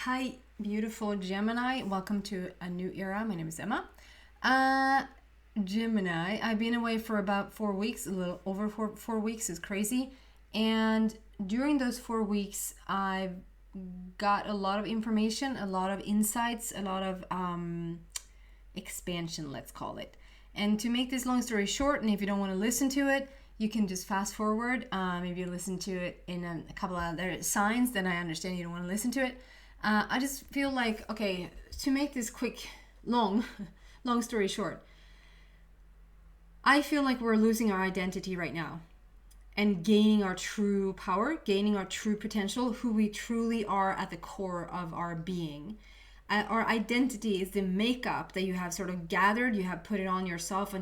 Hi, beautiful Gemini. Welcome to a new era. My name is Emma. Gemini, I've been away for about 4 weeks, a little over 4 weeks is crazy. And during those 4 weeks, I've got a lot of information, a lot of insights, a lot of expansion, let's call it. And to make this long story short, and if you don't want to listen to it, you can just fast forward. Maybe you listen to it in a couple of other signs, then I understand you don't want to listen to it. I just feel like, okay, to make this quick, long story short, I feel like we're losing our identity right now and gaining our true power, gaining our true potential, who we truly are at the core of our being. Our identity is the makeup that you have sort of gathered, you have put it on yourself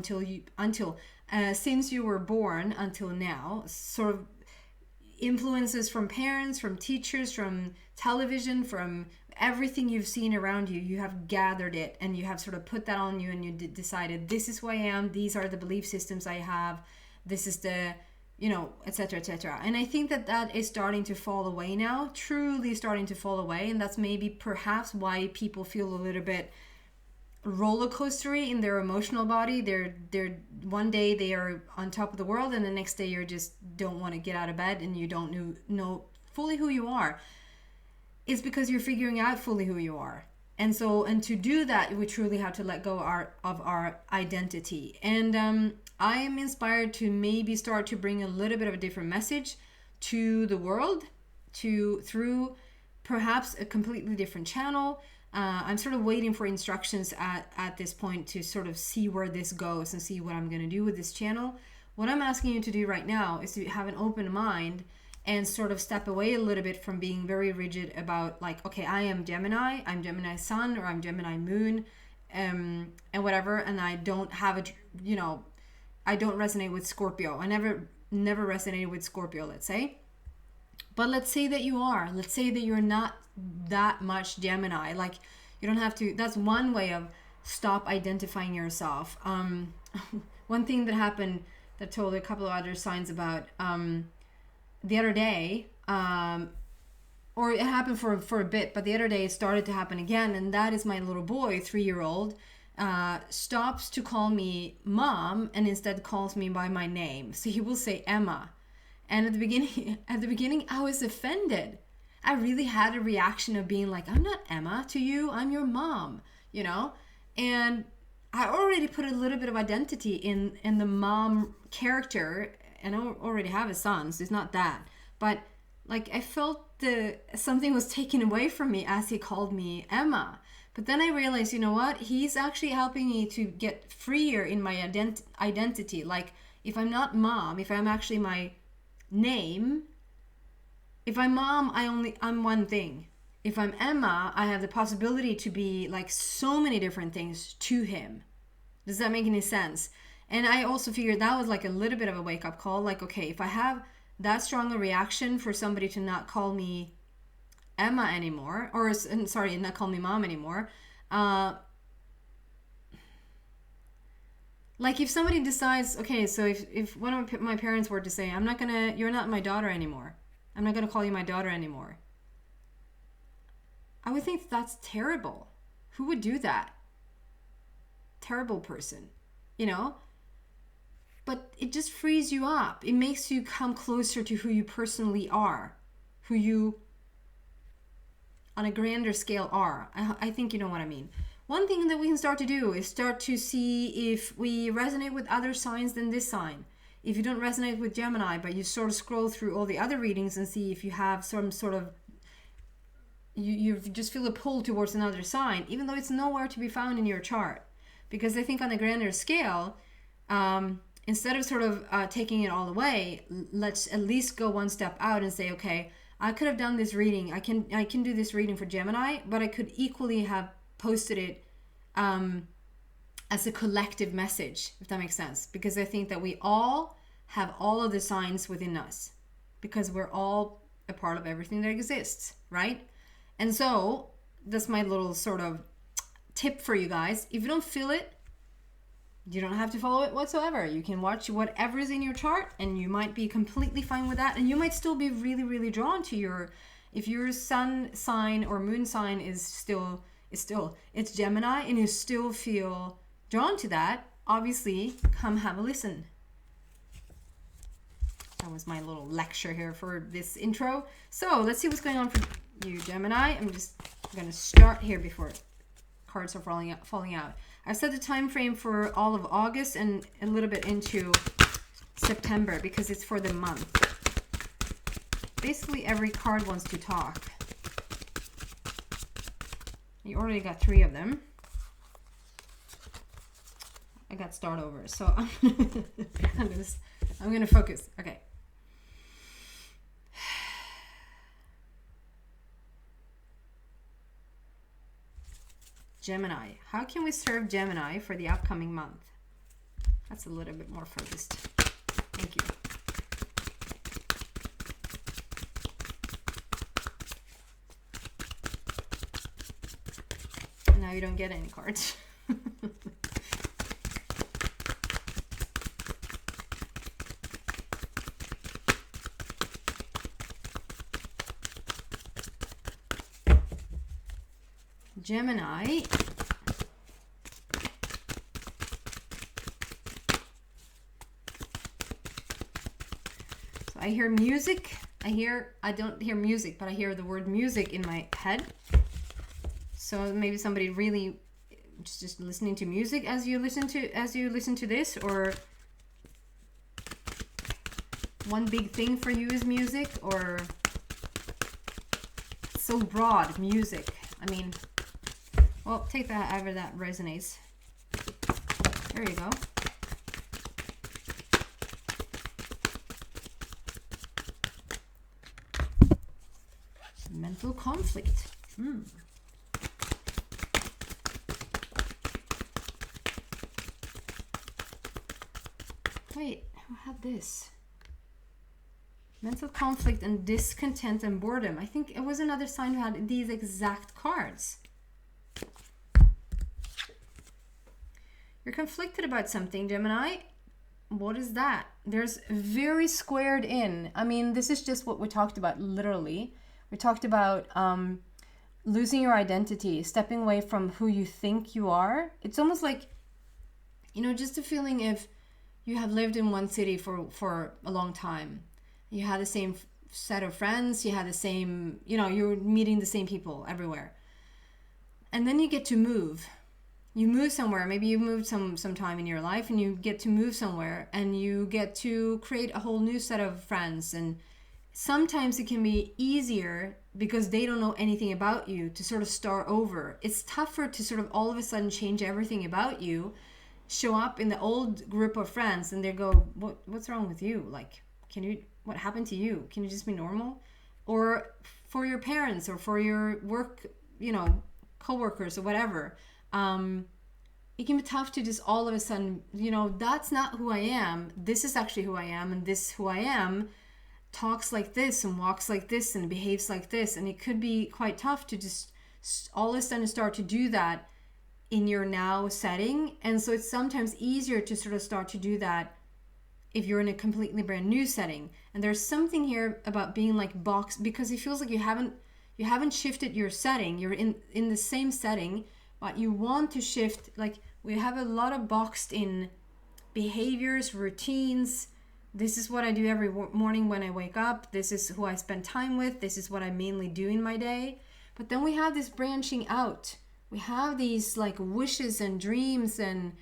since you were born until now, sort of influences from parents, from teachers, from television, from everything you've seen around you. You have gathered it and you have sort of put that on you, and you decided, this is who I am, these are the belief systems I have, this is the, etc., etc. And I think that is starting to fall away now, truly starting to fall away. And that's maybe perhaps why people feel a little bit roller coastery in their emotional body. They're one day they are on top of the world, and the next day you just don't want to get out of bed, and you don't know fully who you are. It's because you're figuring out fully who you are. And to do that, we truly have to let go of our identity. And I am inspired to maybe start to bring a little bit of a different message to the world, through perhaps a completely different channel. I'm sort of waiting for instructions at this point to sort of see where this goes and see what I'm going to do with this channel. What I'm asking you to do right now is to have an open mind and sort of step away a little bit from being very rigid about, like, okay, I am Gemini, I'm Gemini Sun, or I'm Gemini Moon, and whatever, and I don't have I don't resonate with Scorpio. I never resonated with Scorpio, let's say. But let's say that you are. Let's say that you're not that much Gemini. Like, you don't have to. That's one way of stop identifying yourself. One thing that happened that told a couple of other signs about the other day, or it happened for a bit, but the other day it started to happen again, and that is my little boy, 3-year-old, stops to call me mom and instead calls me by my name. So he will say Emma. And at the beginning, I was offended. I really had a reaction of being like, I'm not Emma to you, I'm your mom, And I already put a little bit of identity in the mom character, and I already have a son, so it's not that. But like, I felt something was taken away from me as he called me Emma. But then I realized, you know what? He's actually helping me to get freer in my identity. Like, if I'm not mom, if I'm actually my name, if I'm mom, I'm one thing. If I'm Emma, I have the possibility to be like so many different things to him. Does that make any sense? And I also figured that was like a little bit of a wake-up call. Like, okay, if I have that strong a reaction for somebody to not call me Emma anymore, not call me mom anymore, like if somebody decides, okay, so if one of my parents were to say, you're not my daughter anymore, I'm not gonna call you my daughter anymore, I would think that's terrible. Who would do that? Terrible person, But it just frees you up. It makes you come closer to who you personally are, who you, on a grander scale, are. I think you know what I mean. One thing that we can start to do is start to see if we resonate with other signs than this sign. If you don't resonate with Gemini, but you sort of scroll through all the other readings and see if you have some sort of, you just feel a pull towards another sign, even though it's nowhere to be found in your chart. Because I think on a grander scale, instead of sort of taking it all away, let's at least go one step out and say, okay, I could have done this reading. I can do this reading for Gemini, but I could equally have posted it as a collective message, if that makes sense. Because I think that we all have all of the signs within us, because we're all a part of everything that exists, right? And so that's my little sort of tip for you guys. If you don't feel it, you don't have to follow it whatsoever. You can watch whatever is in your chart, and you might be completely fine with that, and you might still be really, really drawn to your If your sun sign or moon sign is it's Gemini, and you still feel drawn to that, obviously come have a listen. That was my little lecture here for this intro. So let's see what's going on for you, Gemini. I'm just going to start here before cards are falling out. I've set the time frame for all of August and a little bit into September because it's for the month. Basically, every card wants to talk. You already got 3 of them. I got start over, so I'm gonna focus. Okay. Gemini. How can we serve Gemini for the upcoming month? That's a little bit more focused. Thank you. Now you don't get any cards. Gemini. So I hear music. I don't hear music, but I hear the word music in my head. So maybe somebody really just listening to music as you listen to this, or one big thing for you is music, or so broad, music. I mean, well, take that however that resonates. There you go. Mental conflict. Wait, who had this? Mental conflict and discontent and boredom. I think it was another sign who had these exact cards. You're conflicted about something, Gemini. What is that? There's very squared in. I mean, this is just what we talked about, literally. We talked about losing your identity, stepping away from who you think you are. It's almost like, just a feeling if you have lived in one city for a long time. You had the same set of friends, you had the same, you're meeting the same people everywhere. And then you get to move. You move somewhere, maybe you moved some time in your life, and you get to move somewhere and you get to create a whole new set of friends. And sometimes it can be easier because they don't know anything about you to sort of start over. It's tougher to sort of all of a sudden change everything about you, show up in the old group of friends, and they go, what's wrong with you? Like, what happened to you? Can you just be normal? Or for your parents or for your work, co-workers or whatever. It can be tough to just all of a sudden, that's not who I am. This is actually who I am, and this who I am talks like this and walks like this and behaves like this. And it could be quite tough to just all of a sudden start to do that in your now setting. And so it's sometimes easier to sort of start to do that if you're in a completely brand new setting. And there's something here about being like boxed, because it feels like you haven't shifted your setting. You're in the same setting, but you want to shift. Like, we have a lot of boxed in behaviors, routines. This is what I do every morning when I wake up. This is who I spend time with. This is what I mainly do in my day. But then we have this branching out. We have these like wishes and dreams, and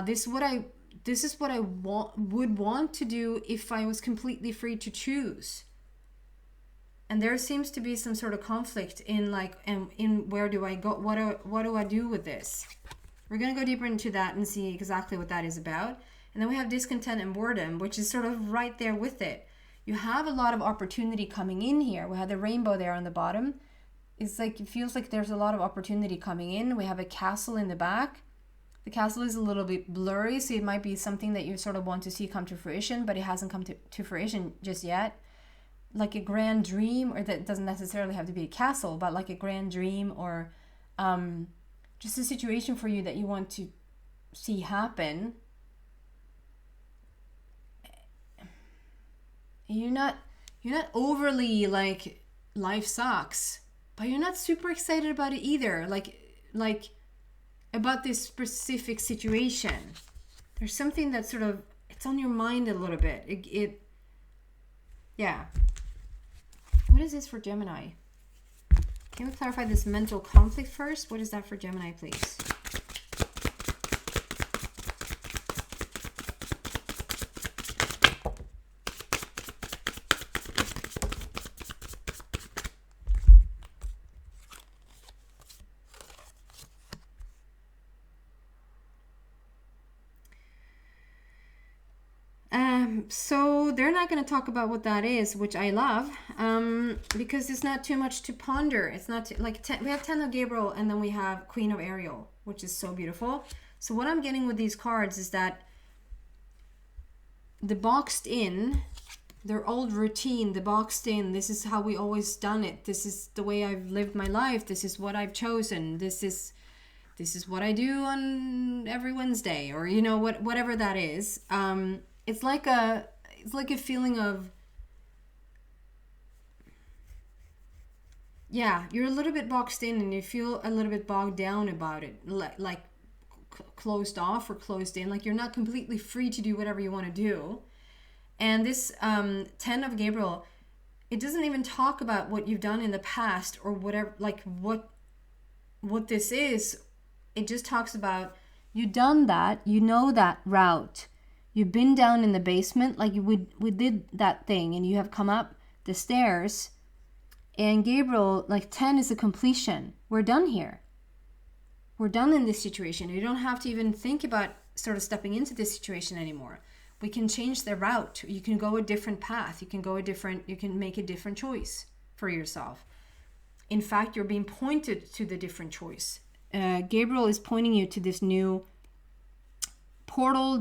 this is what I would want to do if I was completely free to choose. And there seems to be some sort of conflict in in where do I go? What do I do with this? We're going to go deeper into that and see exactly what that is about. And then we have discontent and boredom, which is sort of right there with it. You have a lot of opportunity coming in here. We have the rainbow there on the bottom. It's like, it feels like there's a lot of opportunity coming in. We have a castle in the back. The castle is a little bit blurry, so it might be something that you sort of want to see come to fruition, but it hasn't come to fruition just yet. Like a grand dream, or that doesn't necessarily have to be a castle, but like a grand dream, or just a situation for you that you want to see happen. You're not overly like life sucks, but you're not super excited about it either. Like about this specific situation. There's something that sort of, it's on your mind a little bit. Yeah. What is this for Gemini? Can we clarify this mental conflict first? What is that for Gemini, please? So they're not going to talk about what that is, which I love, because it's not too much to ponder. It's not too, like we have 10 of Gabriel, and then we have Queen of Ariel, which is so beautiful. So what I'm getting with these cards is that the boxed in, their old routine, the boxed in, this is how we always done it. This is the way I've lived my life. This is what I've chosen. This is what I do on every Wednesday, or you know, whatever that is. It's like a feeling of, yeah, you're a little bit boxed in and you feel a little bit bogged down about it, like closed off or closed in, like you're not completely free to do whatever you want to do. And this 10 of Gabriel, it doesn't even talk about what you've done in the past or whatever, like what this is. It just talks about, you done that, you know that route. You've been down in the basement, like we did that thing, and you have come up the stairs. And Gabriel, like 10 is a completion. We're done here. We're done in this situation. You don't have to even think about sort of stepping into this situation anymore. We can change the route. You can go a different path. You can make a different choice for yourself. In fact, you're being pointed to the different choice. Gabriel is pointing you to this new portal,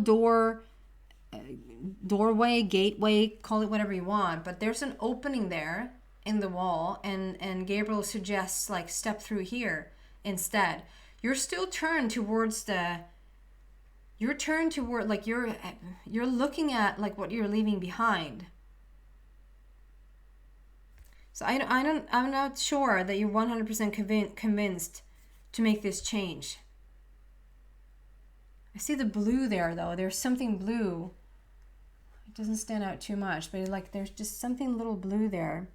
doorway, gateway, call it whatever you want, but there's an opening there in the wall, and Gabriel suggests like step through here instead. You're still turned towards like you're looking at like what you're leaving behind. So I'm not sure that you're 100% convinced to make this change. I see the blue there though. There's something blue. It doesn't stand out too much, but like there's just something little blue there.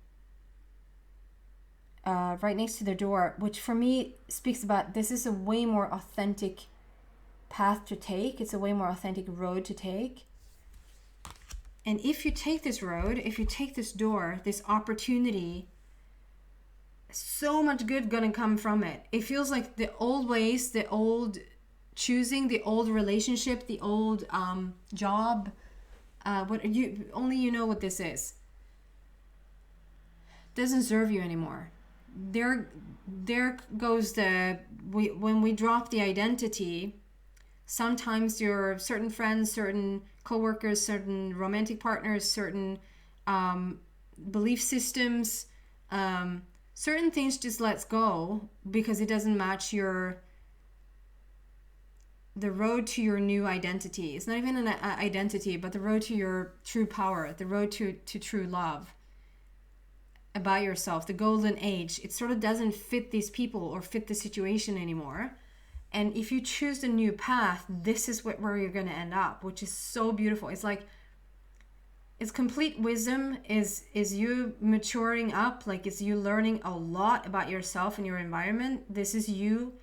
Right next to the door, which for me speaks about, this is a way more authentic path to take. It's a way more authentic road to take. And if you take this road, if you take this door, this opportunity, so much good gonna come from it. It feels like the old ways, the old choosing, the old relationship, the old job, you know what this is, doesn't serve you anymore. There goes when we drop the identity. Sometimes your certain friends, certain coworkers, certain romantic partners, certain belief systems, certain things just lets go because it doesn't match the road to your new identity. It's not even an identity, but the road to your true power, the road to true love about yourself, the golden age. It sort of doesn't fit these people or fit the situation anymore. And if you choose a new path, this is where you're going to end up, which is so beautiful. It's like, it's complete wisdom, is you maturing up, like it's you learning a lot about yourself and your environment. This is you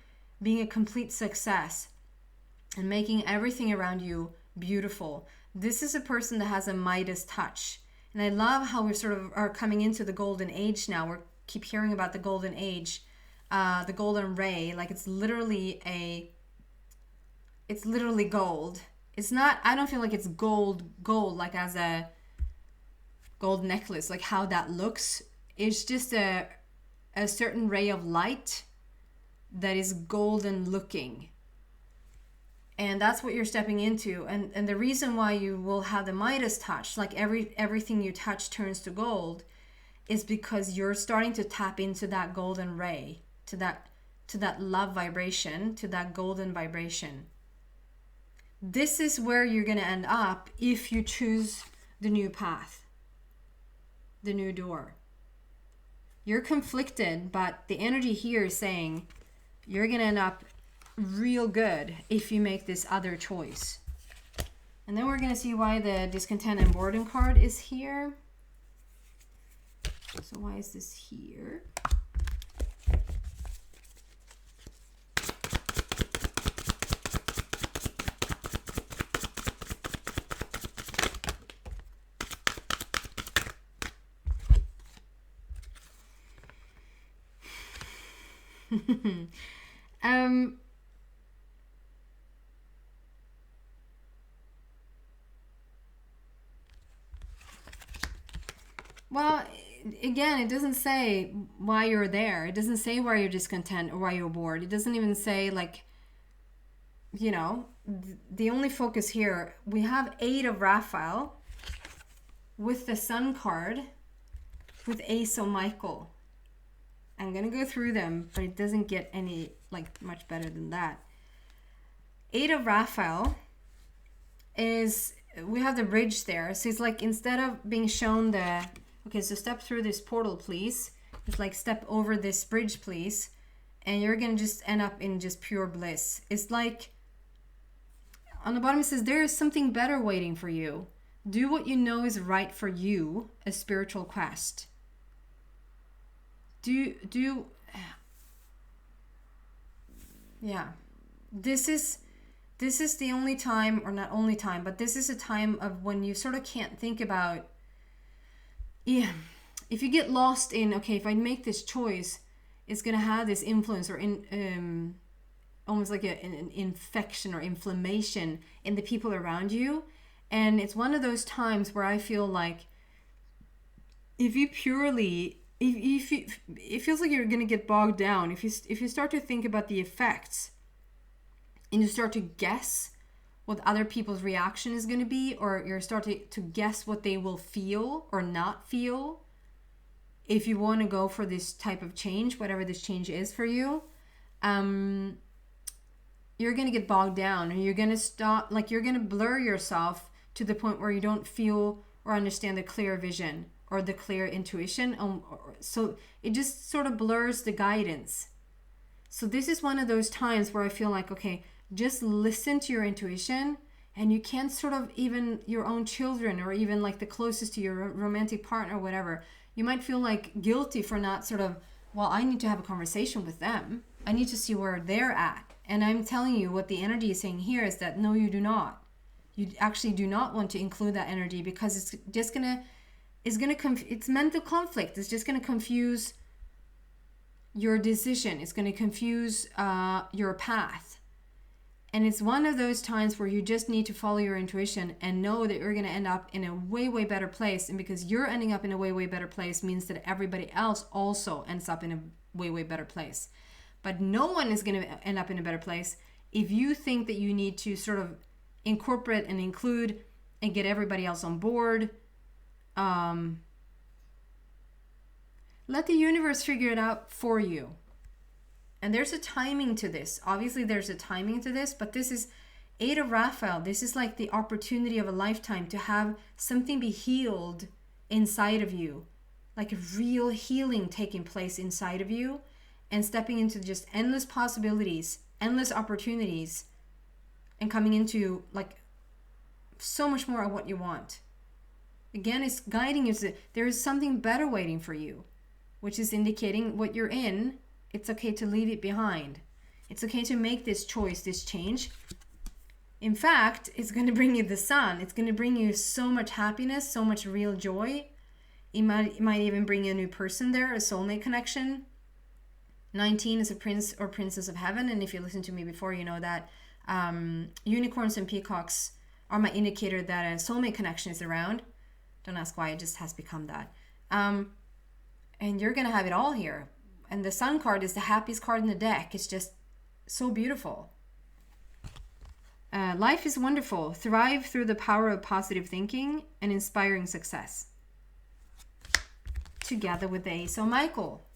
being a complete success and making everything around you beautiful. This is a person that has a Midas touch. And I love how we sort of are coming into the golden age now. We keep hearing about the golden age, the golden ray. Like it's literally gold. It's not, I don't feel like it's gold like as a gold necklace, like how that looks. It's just a certain ray of light that is golden looking. And that's what you're stepping into. And the reason why you will have the Midas touch, like everything you touch turns to gold, is because you're starting to tap into that golden ray, to that love vibration, to that golden vibration. This is where you're going to end up if you choose the new path, the new door. You're conflicted, but the energy here is saying you're going to end up real good if you make this other choice. And then we're going to see why the discontent and boredom card is here. So why is this here? Well, again, it doesn't say why you're there. It doesn't say why you're discontent or why you're bored. It doesn't even say, like, you know, the only focus here, we have 8 of Raphael with the Sun card with Ace of Michael. I'm going to go through them, but it doesn't get any, like, much better than that. 8 of Raphael is, we have the bridge there. So it's like, instead of being shown the, okay, so step through this portal, please. It's like, step over this bridge, please. And you're going to just end up in just pure bliss. It's like, on the bottom it says, there is something better waiting for you. Do what you know is right for you, a spiritual quest. Yeah. This is the only time, or not only time, but this is a time of when you sort of can't think about, yeah, if you get lost in, okay, if I make this choice, it's going to have this influence or in almost like an infection or inflammation in the people around you. And it's one of those times where I feel like if you purely, if you, it feels like you're going to get bogged down. If you start to think about the effects and you start to guess what other people's reaction is going to be, or you're starting to guess what they will feel or not feel, if you want to go for this type of change, whatever this change is for you, you're going to get bogged down, and you're going to stop, like, you're going to blur yourself to the point where you don't feel or understand the clear vision or the clear intuition. So it just sort of blurs the guidance. So this is one of those times where I feel like, okay, just listen to your intuition, and you can't sort of, even your own children or even like the closest to your romantic partner or whatever, you might feel like guilty for not sort of, well, I need to have a conversation with them. I need to see where they're at. And I'm telling you, what the energy is saying here is that no, you do not. You actually do not want to include that energy, because it's just it's mental conflict. It's just going to confuse your decision. It's going to confuse your path. And it's one of those times where you just need to follow your intuition and know that you're going to end up in a way, way better place. And because you're ending up in a way, way better place means that everybody else also ends up in a way, way better place. But no one is going to end up in a better place if you think that you need to sort of incorporate and include and get everybody else on board. Let the universe figure it out for you. And there's a timing to this. Obviously, there's a timing to this, but this is 8 of Raphael. This is like the opportunity of a lifetime to have something be healed inside of you, like a real healing taking place inside of you, and stepping into just endless possibilities, endless opportunities, and coming into like so much more of what you want. Again, it's guiding you to, there is something better waiting for you, which is indicating what you're in. It's okay to leave it behind. It's okay to make this choice, this change. In fact, it's going to bring you the sun. It's going to bring you so much happiness, so much real joy. It might even bring you a new person there, a soulmate connection. 19 is a prince or princess of heaven. And if you listened to me before, you know that unicorns and peacocks are my indicator that a soulmate connection is around. Don't ask why, it just has become that. And you're going to have it all here. And the sun card is the happiest card in the deck. It's just so beautiful. Life is wonderful. Thrive through the power of positive thinking and inspiring success. Together with the Ace of Michael.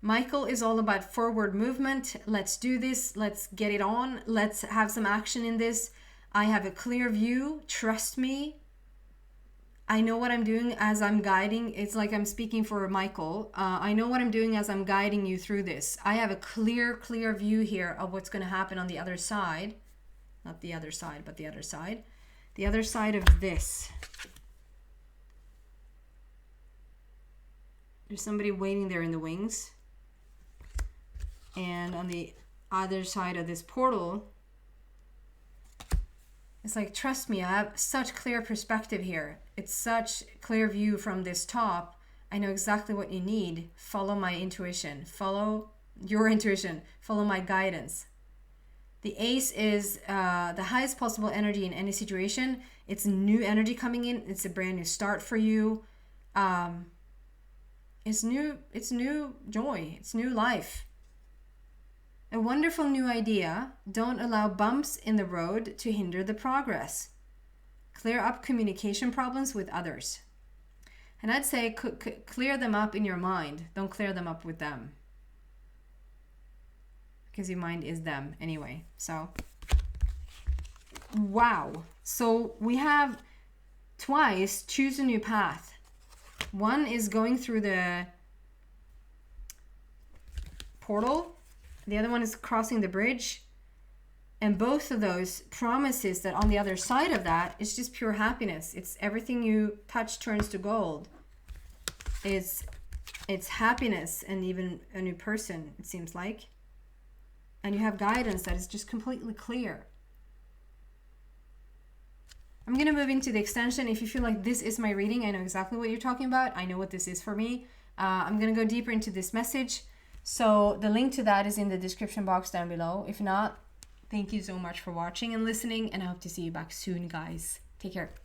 Michael is all about forward movement. Let's do this. Let's get it on. Let's have some action in this. I have a clear view. Trust me. I know what I'm doing as I'm guiding. It's like I'm speaking for Michael. I know what I'm doing as I'm guiding you through this. I have a clear view here of what's going to happen on the other side. Not the other side, but the other side. The other side of this. There's somebody waiting there in the wings. And on the other side of this portal, it's like, trust me, I have such clear perspective here. It's such clear view from this top. I know exactly what you need. Follow my intuition. Follow your intuition. Follow my guidance. The Ace is the highest possible energy in any situation. It's new energy coming in. It's a brand new start for you. It's new joy. It's new life. A wonderful new idea. Don't allow bumps in the road to hinder the progress. Clear up communication problems with others. And I'd say clear them up in your mind. Don't clear them up with them. Because your mind is them anyway. So, wow. So we have twice choose a new path. One is going through the portal. The other one is crossing the bridge. And both of those promises that on the other side of that is just pure happiness. It's everything you touch turns to gold. It's happiness and even a new person, it seems like. And you have guidance that is just completely clear. I'm going to move into the extension. If you feel like this is my reading, I know exactly what you're talking about. I know what this is for me. I'm going to go deeper into this message. So the link to that is in the description box down below. If not, thank you so much for watching and listening, and I hope to see you back soon, guys. Take care.